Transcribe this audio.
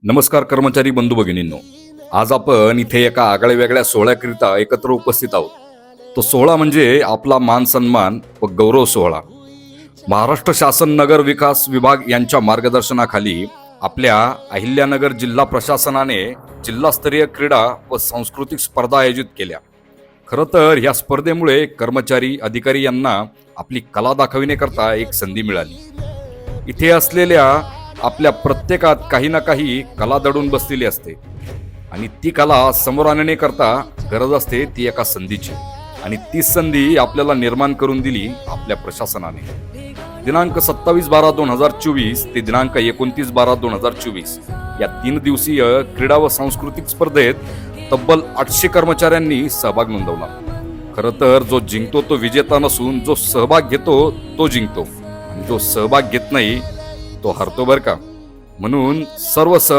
नमस्कार कर्मचारी बंधू भगिनींनो, आज आपण इथे एका आगळ्या वेगळ्या सोहळ्याकरिता एकत्र उपस्थित आहोत. तो सोहळा म्हणजे आपला मान सन्मान व गौरव सोहळा. महाराष्ट्र शासन नगर विकास विभाग यांच्या मार्गदर्शनाखाली आपल्या अहिल्यानगर जिल्हा प्रशासनाने जिल्हास्तरीय क्रीडा व सांस्कृतिक स्पर्धा आयोजित केल्या. खरं तर ह्या स्पर्धेमुळे कर्मचारी अधिकारी यांना आपली कला दाखविण्याकरता एक संधी मिळाली. इथे असलेल्या आपल्या प्रत्येकात काही ना काही कला दडून बसलेली असते आणि ती कला समोर आणण्याकरता गरज असते ती एका संधीची. आणि ती संधी आपल्याला निर्माण करून दिली आपल्या प्रशासनाने. दिनांक 27/12/2024 ते दिनांक 29/12/2024 या 3 दिवसीय क्रीडा व सांस्कृतिक स्पर्धेत तब्बल 800 कर्मचाऱ्यांनी सहभाग नोंदवला. खरं तर जो जिंकतो तो विजेता नसून जो सहभाग घेतो तो जिंकतो आणि जो सहभाग घेत नाही तो हरतो बरं का. म्हणून सर्व सहभाग